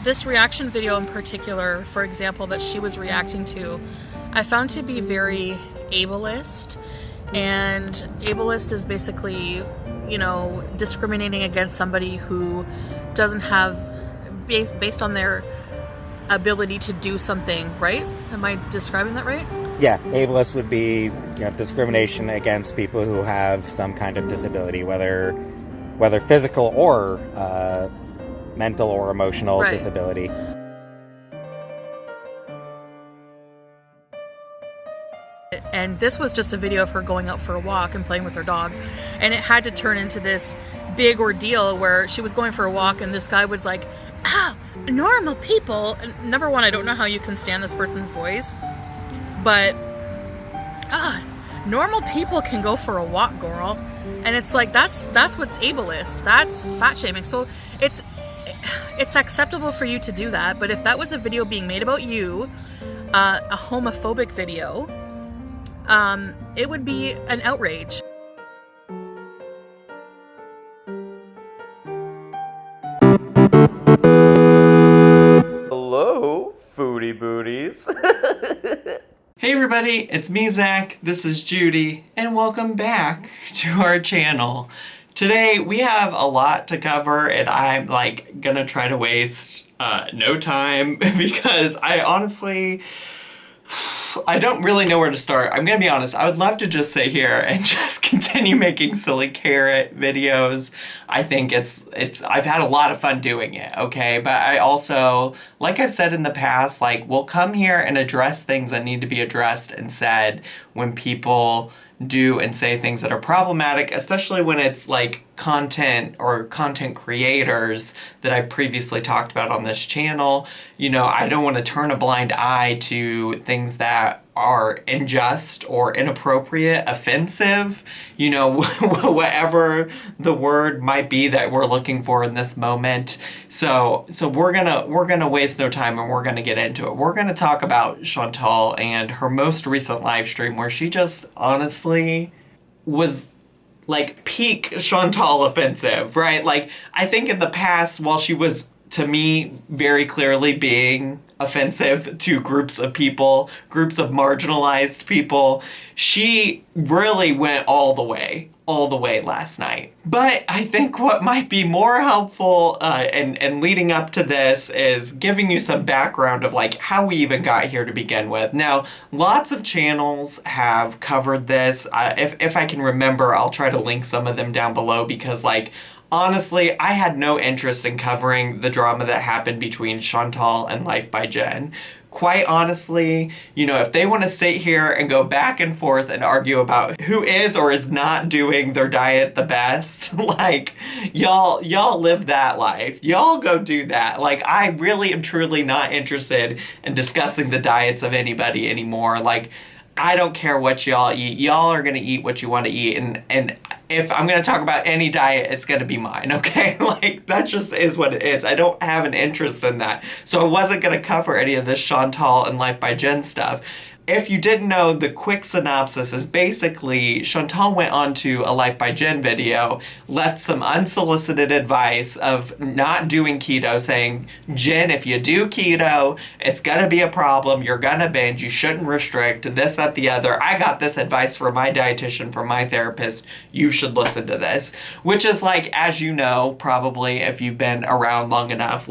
This reaction video in particular, for example, that she was reacting to, I found to be very ableist. And ableist is basically, you know, discriminating against somebody who doesn't have, based on their ability to do something, right? Am I describing that right? Yeah, ableist would be, discrimination against people who have some kind of disability, whether physical or mental or emotional disability. And this was just a video of her going out for a walk and playing with her dog, and it had to turn into this big ordeal where she was going for a walk and this guy was like, normal people. And number one, I don't know how you can stand this person's voice, but normal people can go for a walk, girl. And it's like, that's what's ableist. That's fat shaming. So it's acceptable for you to do that, but if that was a video being made about you, a homophobic video, it would be an outrage. Hello, foodie booties. Hey everybody, it's me, Zach, this is Judy, and welcome back to our channel. Today we have a lot to cover, and I'm gonna try to waste no time because I don't really know where to start. I'm gonna be honest, I would love to just sit here and just continue making silly carrot videos. I think I've had a lot of fun doing it, okay? But I also, like I've said in the past, we'll come here and address things that need to be addressed and said when people do and say things that are problematic, especially when it's content or content creators that I've previously talked about on this channel. You know, I don't want to turn a blind eye to things that are unjust or inappropriate, offensive, you know, whatever the word might be that we're looking for in this moment. So we're gonna waste no time and we're gonna get into it. We're gonna talk about Chantal and her most recent live stream where she just honestly was peak Chantal offensive, right? I think in the past, while she was, to me, very clearly being offensive to groups of people, groups of marginalized people, she really went all the way last night. But I think what might be more helpful and leading up to this is giving you some background of how we even got here to begin with. Now, lots of channels have covered this. If I can remember, I'll try to link some of them down below because honestly, I had no interest in covering the drama that happened between Chantal and LifeByJen. Quite honestly, you know, if they want to sit here and go back and forth and argue about who is or is not doing their diet the best, y'all live that life. Y'all go do that. I really am truly not interested in discussing the diets of anybody anymore. I don't care what y'all eat. Y'all are gonna eat what you want to eat, and if I'm gonna talk about any diet, it's gonna be mine, okay? That just is what it is. I don't have an interest in that. So I wasn't gonna cover any of this Chantal and LifeByJen stuff. If you didn't know, the quick synopsis is basically Chantal went on to a LifeByJen video, left some unsolicited advice of not doing keto, saying, Jen, if you do keto, it's gonna be a problem, you're gonna binge, you shouldn't restrict, this, that, the other. I got this advice from my dietitian, from my therapist, you should listen to this. Which is as you know, probably if you've been around long enough,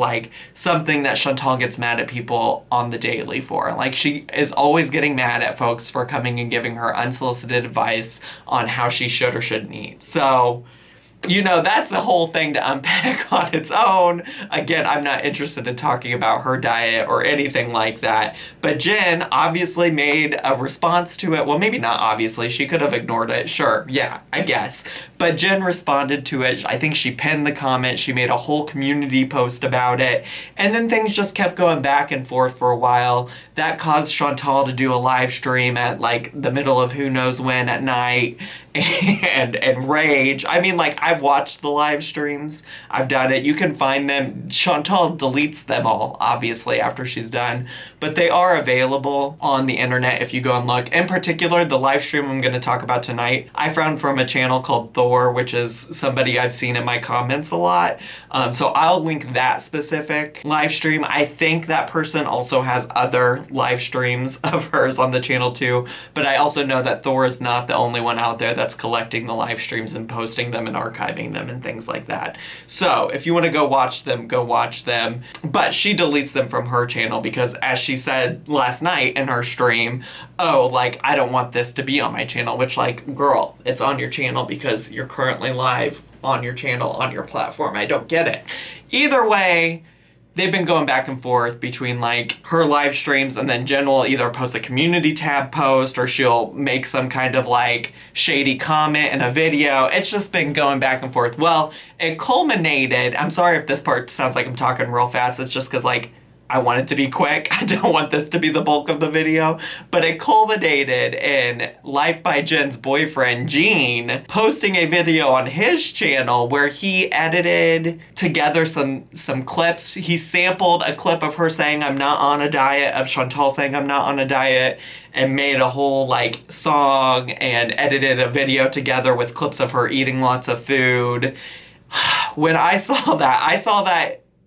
something that Chantal gets mad at people on the daily for. She is always getting mad at folks for coming and giving her unsolicited advice on how she should or shouldn't eat. So, you know, that's a whole thing to unpack on its own. Again, I'm not interested in talking about her diet or anything like that. But Jen obviously made a response to it. Well, maybe not obviously. She could have ignored it. Sure, yeah, I guess. But Jen responded to it. I think she pinned the comment. She made a whole community post about it. And then things just kept going back and forth for a while. That caused Chantal to do a live stream at the middle of who knows when at night. and rage. I mean, like, I've watched the live streams. I've done it. You can find them. Chantal deletes them all, obviously, after she's done. But they are available on the internet if you go and look. In particular, the live stream I'm going to talk about tonight, I found from a channel called Thor, which is somebody I've seen in my comments a lot. So I'll link that specific live stream. I think that person also has other live streams of hers on the channel too. But I also know that Thor is not the only one out there that's collecting the live streams and posting them and archiving them and things like that. So if you want to go watch them, go watch them. But she deletes them from her channel because, as she said last night in her stream, oh, like, I don't want this to be on my channel, which, like, girl, it's on your channel because you're currently live on your channel, on your platform. I don't get it. Either way, they've been going back and forth between, like, her live streams, and then Jen will either post a community tab post or she'll make some kind of, like, shady comment in a video. It's just been going back and forth. Well, it culminated. I'm sorry if this part sounds like I'm talking real fast. It's just because, like, I want it to be quick. I don't want this to be the bulk of the video. But it culminated in LifeByJen's boyfriend, Gene, posting a video on his channel where he edited together some clips. He sampled a clip of her saying, "I'm not on a diet," of Chantal saying, "I'm not on a diet," and made a whole, like, song and edited a video together with clips of her eating lots of food. When I saw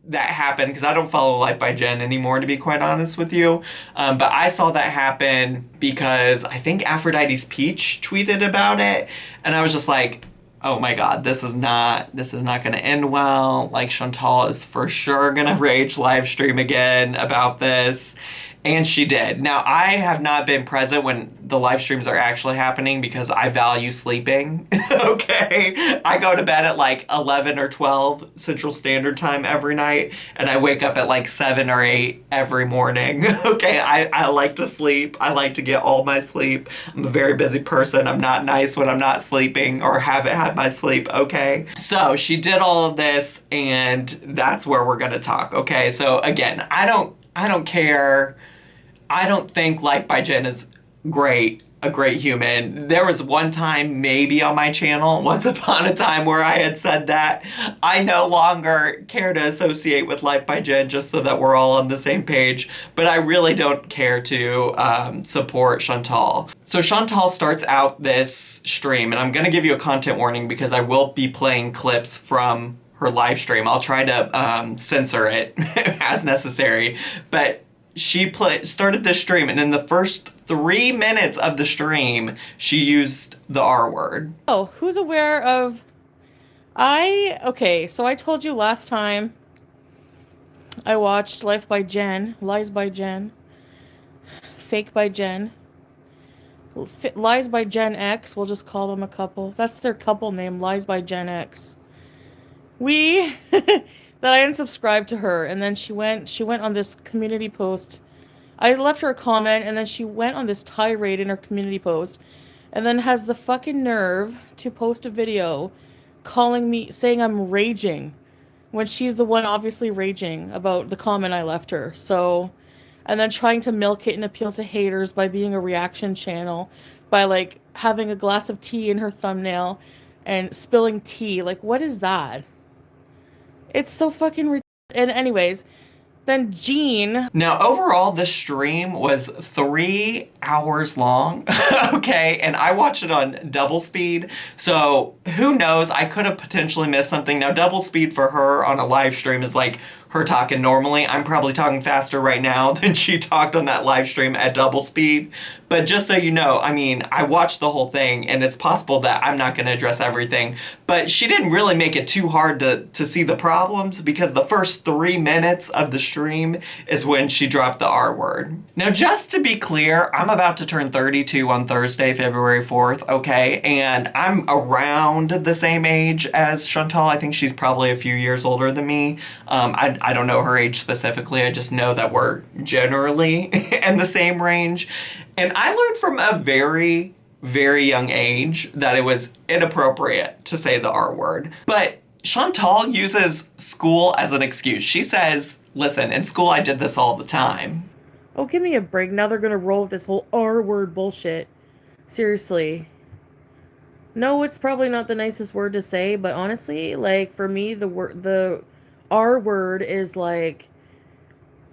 that happen, because I don't follow LifeByJen anymore, to be quite honest with you. But I saw that happen because I think Aphrodite's Peach tweeted about it, and I was just like, oh my god, this is not going to end well. Like, Chantal is for sure going to rage live stream again about this. And she did. Now, I have not been present when the live streams are actually happening because I value sleeping, okay? I go to bed at like 11 or 12 Central Standard Time every night, and I wake up at like 7 or 8 every morning, okay? I like to sleep. I like to get all my sleep. I'm a very busy person. I'm not nice when I'm not sleeping or haven't had my sleep, okay? So she did all of this, and that's where we're gonna talk, okay? So again, I don't care. I don't think LifeByJen is a great human. There was one time maybe on my channel, once upon a time, where I had said that. I no longer care to associate with LifeByJen, just so that we're all on the same page, but I really don't care to support Chantal. So Chantal starts out this stream, and I'm going to give you a content warning because I will be playing clips from her live stream. I'll try to censor it as necessary, but she started this stream, and in the first 3 minutes of the stream, she used the R word. Oh, who's aware of... Okay, so I told you last time I watched LifeByJen, Lies by Jen, Fake by Jen, Lies by Gen X, we'll just call them a couple. That's their couple name, Lies by Gen X. That I unsubscribed to her, and then she went on this community post. I left her a comment, and then she went on this tirade in her community post, and then has the fucking nerve to post a video calling me, saying I'm raging, when she's the one obviously raging about the comment I left her. So, and then trying to milk it and appeal to haters by being a reaction channel, by, like, having a glass of tea in her thumbnail and spilling tea. Like, what is that? It's so fucking and anyways, then Gene... Now, overall, this stream was 3 hours long, okay? And I watched it on double speed, so who knows? I could have potentially missed something. Now, double speed for her on a live stream is like her talking normally. I'm probably talking faster right now than she talked on that live stream at double speed. But just so you know, I mean, I watched the whole thing, and it's possible that I'm not going to address everything. But she didn't really make it too hard to see the problems, because the first 3 minutes of the stream is when she dropped the R word. Now, just to be clear, I'm about to turn 32 on Thursday, February 4th, okay? And I'm around the same age as Chantal. I think she's probably a few years older than me. I don't know her age specifically. I just know that we're generally in the same range. And I learned from a very, very young age that it was inappropriate to say the R word. But Chantal uses school as an excuse. She says, listen, in school I did this all the time. Oh, give me a break. Now they're gonna roll with this whole R word bullshit. Seriously. No, it's probably not the nicest word to say, but honestly, like for me, the R word is like,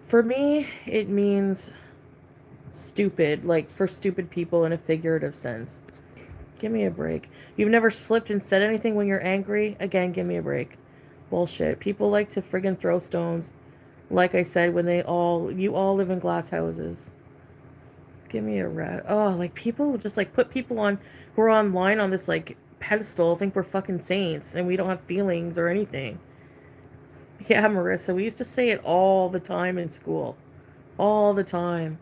for me, it means stupid, like for stupid people in a figurative sense. Give me a break. You've never slipped and said anything when you're angry? Again, give me a break. Bullshit. People like to friggin' throw stones. Like I said, when you all live in glass houses. Give me a rat. Oh, like people just like put people on who are online on this like pedestal, think we're fucking saints and we don't have feelings or anything. Yeah, Marissa, we used to say it all the time in school. All the time.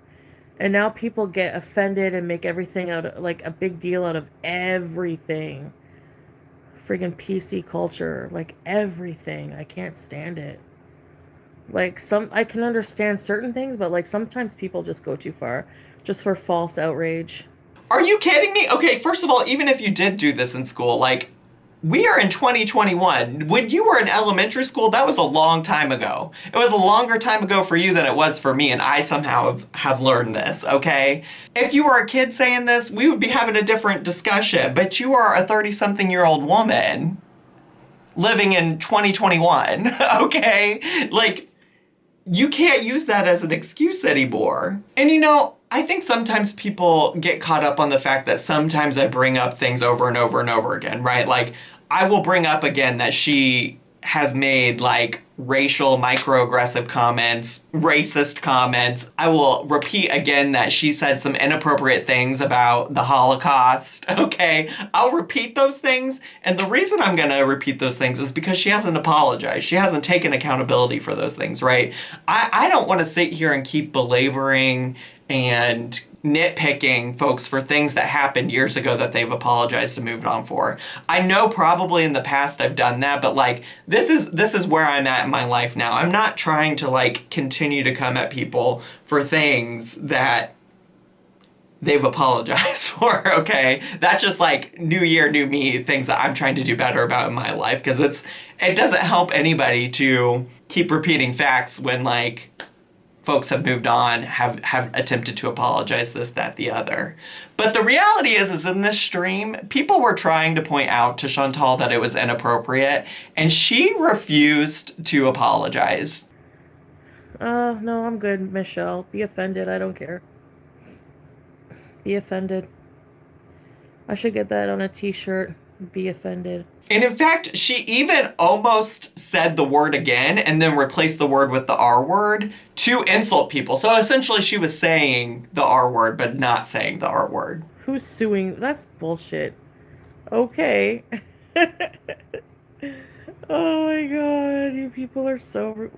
And now people get offended and make everything out of, like a big deal out of everything. Friggin' PC culture, like everything. I can't stand it. Like I can understand certain things, but like sometimes people just go too far just for false outrage. Are you kidding me? Okay, first of all, even if you did do this in school, like, we are in 2021. When you were in elementary school, that was a long time ago. It was a longer time ago for you than it was for me, and I somehow have learned this, okay? If you were a kid saying this, we would be having a different discussion, but you are a 30-something-year-old woman living in 2021, okay? Like, you can't use that as an excuse anymore. And I think sometimes people get caught up on the fact that sometimes I bring up things over and over and over again, right? Like, I will bring up again that she has made like racial microaggressive comments, racist comments. I will repeat again that she said some inappropriate things about the Holocaust, okay? I'll repeat those things, and the reason I'm gonna repeat those things is because she hasn't apologized. She hasn't taken accountability for those things, right? I don't want to sit here and keep belaboring and nitpicking folks for things that happened years ago that they've apologized and moved on for. I know probably in the past I've done that, but like this is where I'm at in my life now. I'm not trying to like continue to come at people for things that they've apologized for, okay? That's just like new year, new me, things that I'm trying to do better about in my life, because it doesn't help anybody to keep repeating facts when like folks have moved on, have attempted to apologize, this, that, the other. But the reality is in this stream, people were trying to point out to Chantal that it was inappropriate, and she refused to apologize. No, I'm good, Michelle. Be offended, I don't care. Be offended. I should get that on a t-shirt. Be offended. And in fact, she even almost said the word again and then replaced the word with the R word to insult people. So essentially she was saying the R word, but not saying the R word. Who's suing? That's bullshit. Okay. Oh my god, you people are so...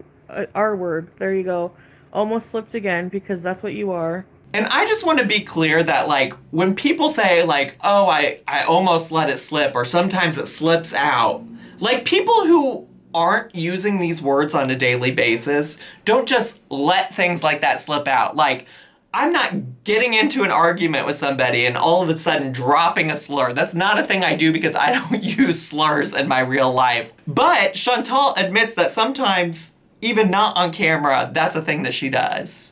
R word. There you go. Almost slipped again, because that's what you are. And I just want to be clear that, like, when people say, like, oh, I almost let it slip, or sometimes it slips out, like, people who aren't using these words on a daily basis don't just let things like that slip out. Like, I'm not getting into an argument with somebody and all of a sudden dropping a slur. That's not a thing I do because I don't use slurs in my real life. But Chantal admits that sometimes, even not on camera, that's a thing that she does.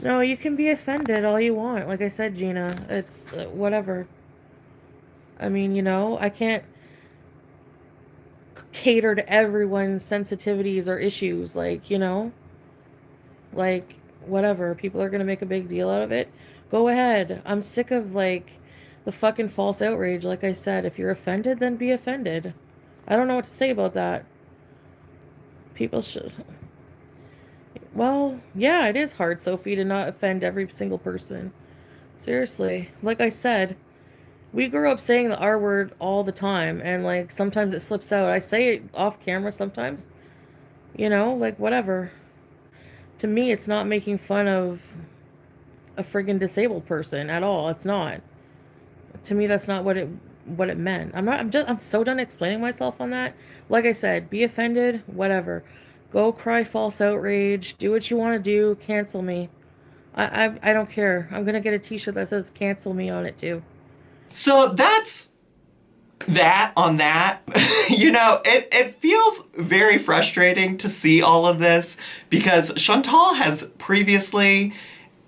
No, you can be offended all you want. Like I said, Gina, it's whatever. I mean, I can't cater to everyone's sensitivities or issues. Like, like, whatever. People are going to make a big deal out of it. Go ahead. I'm sick of, like, the fucking false outrage. Like I said, if you're offended, then be offended. I don't know what to say about that. People should... Well, yeah, it is hard, Sophie, to not offend every single person. Seriously. Like I said, we grew up saying the R word all the time, and, like, sometimes it slips out. I say it off camera sometimes. Like, whatever. To me, it's not making fun of a friggin' disabled person at all. It's not. To me, that's not what it meant. I'm so done explaining myself on that. Like I said, be offended, whatever. Go cry false outrage. Do what you want to do. Cancel me. I don't care. I'm going to get a t-shirt that says cancel me on it too. So that's that on that. It feels very frustrating to see all of this because Chantal has previously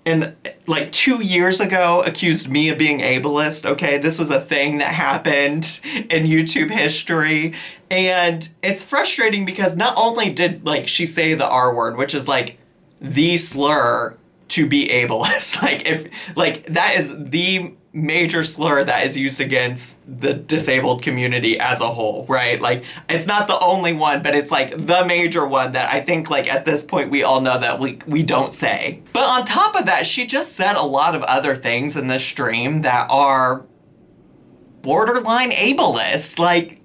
and like 2 years ago accused me of being ableist. Okay, this was a thing that happened in YouTube history. And it's frustrating because not only did like she say the R word, which is like the slur to be ableist, like if like that is the major slur that is used against the disabled community as a whole, right? Like it's not the only one, but it's like the major one that I think like at this point we all know that we don't say. But on top of that, she just said a lot of other things in this stream that are borderline ableist, like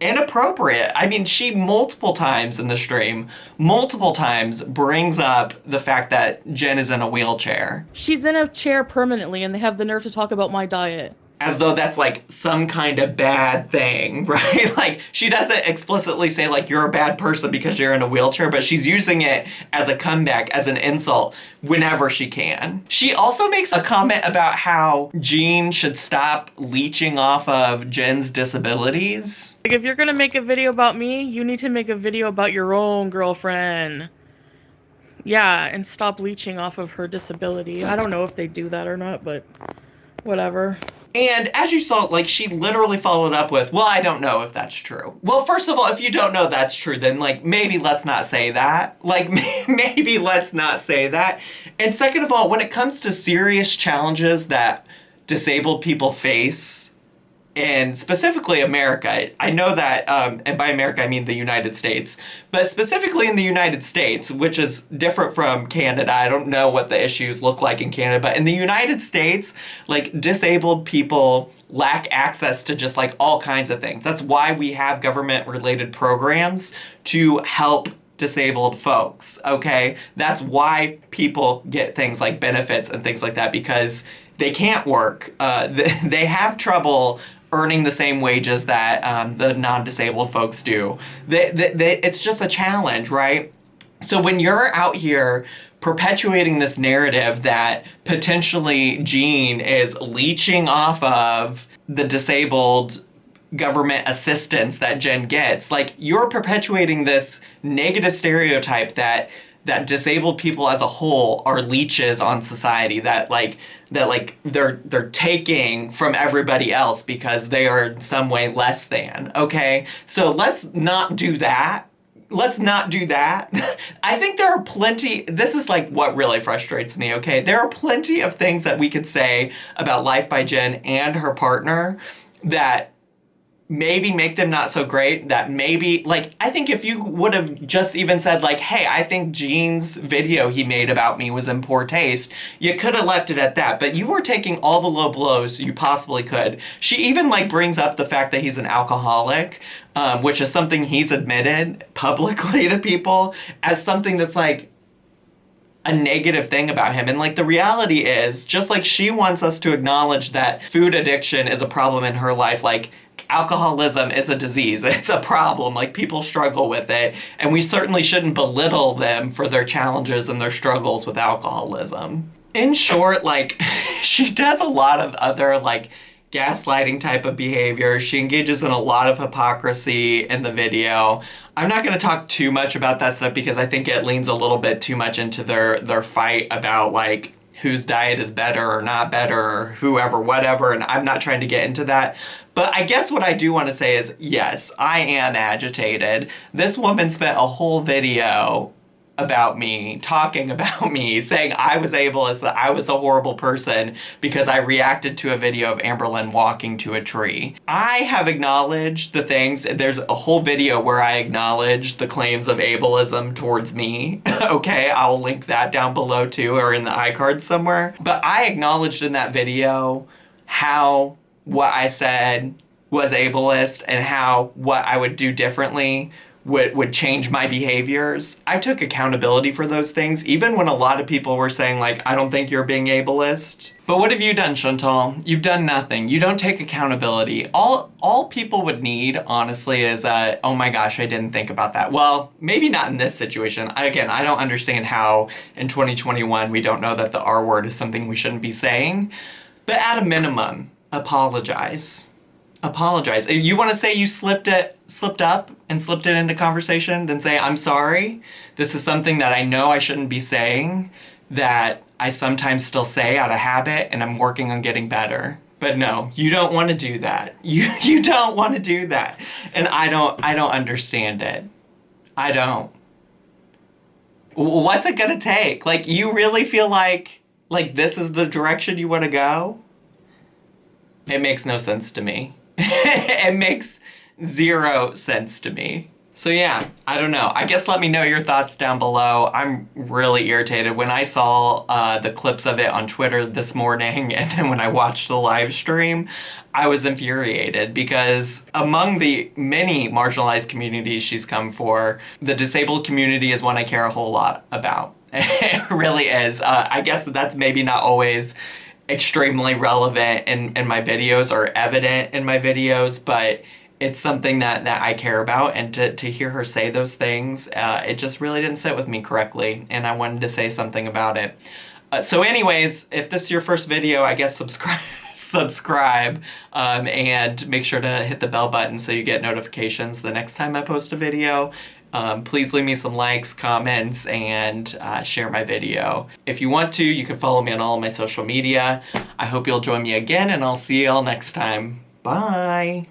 inappropriate. I mean, she multiple times in the stream, multiple times brings up the fact that Jen is in a wheelchair. She's in a chair permanently, and they have the nerve to talk about my diet. As though that's like some kind of bad thing, right? Like she doesn't explicitly say like you're a bad person because you're in a wheelchair, but she's using it as a comeback, as an insult whenever she can. She also makes a comment about how Jean should stop leeching off of Jen's disabilities. Like, if you're gonna make a video about me, you need to make a video about your own girlfriend. Yeah, and stop leeching off of her disability. I don't know if they do that or not, but whatever. And as you saw, like, she literally followed up with, well, I don't know if that's true. Well, first of all, if you don't know that's true, then, like, maybe let's not say that. Like, maybe let's not say that. And second of all, when it comes to serious challenges that disabled people face, and specifically America, I know that, and by America I mean the United States, but specifically in the United States, which is different from Canada. I don't know what the issues look like in Canada, but in the United States, like, disabled people lack access to just like all kinds of things. That's why we have government-related programs to help disabled folks, okay? That's why people get things like benefits and things like that, because they can't work. They have trouble earning the same wages that the non-disabled folks do. It's just a challenge, right? So when you're out here perpetuating this narrative that potentially Jean is leeching off of the disabled government assistance that Jen gets, like, you're perpetuating this negative stereotype that disabled people as a whole are leeches on society, that they're taking from everybody else because they are in some way less than, okay? So let's not do that. Let's not do that. I think there are plenty, this is like what really frustrates me, okay? There are plenty of things that we could say about LifeByJen and her partner that maybe make them not so great, that maybe, like, I think if you would have just even said, like, hey, I think Jean's video he made about me was in poor taste, you could have left it at that, but you were taking all the low blows you possibly could. She even, like, brings up the fact that he's an alcoholic, which is something he's admitted publicly to people as something that's, like, a negative thing about him. And, like, the reality is, just like she wants us to acknowledge that food addiction is a problem in her life, like, alcoholism is a disease. It's a problem. Like, people struggle with it. And we certainly shouldn't belittle them for their challenges and their struggles with alcoholism. In short, like, she does a lot of other, like, gaslighting type of behavior. She engages in a lot of hypocrisy in the video. I'm not going to talk too much about that stuff because I think it leans a little bit too much into their fight about, like, whose diet is better or not better or whoever, whatever, and I'm not trying to get into that. But I guess what I do want to say is, yes, I am agitated. This woman spent a whole video about me, talking about me, saying I was ableist, that I was a horrible person because I reacted to a video of Amberlynn walking to a tree. I have acknowledged the things. There's a whole video where I acknowledge the claims of ableism towards me. Okay, I'll link that down below too, or in the iCard somewhere. But I acknowledged in that video how what I said was ableist and how what I would do differently would change my behaviors. I took accountability for those things, even when a lot of people were saying, like, I don't think you're being ableist. But what have you done, Chantal? You've done nothing. You don't take accountability. All people would need, honestly, is, oh my gosh, I didn't think about that. Well, maybe not in this situation. Again, I don't understand how in 2021 we don't know that the R word is something we shouldn't be saying. But at a minimum, apologize. Apologize. If you want to say you slipped up and slipped it into conversation, then say, I'm sorry. This is something that I know I shouldn't be saying, that I sometimes still say out of habit, and I'm working on getting better. But no, you don't want to do that. You don't want to do that. And I don't understand it. I don't. What's it gonna take? Like, you really feel like this is the direction you want to go? It makes no sense to me. It makes 0 sense to me. So yeah, I don't know. I guess let me know your thoughts down below. I'm really irritated. When I saw the clips of it on Twitter this morning, and then when I watched the live stream, I was infuriated because among the many marginalized communities she's come for, the disabled community is one I care a whole lot about. It really is. I guess that's maybe not always extremely relevant in my videos or evident in my videos, but it's something that I care about, and to hear her say those things, it just really didn't sit with me correctly, and I wanted to say something about it. So anyways, if this is your first video, I guess subscribe, and make sure to hit the bell button so you get notifications the next time I post a video. Please leave me some likes, comments, and share my video. If you want to, you can follow me on all of my social media. I hope you'll join me again, and I'll see you all next time. Bye!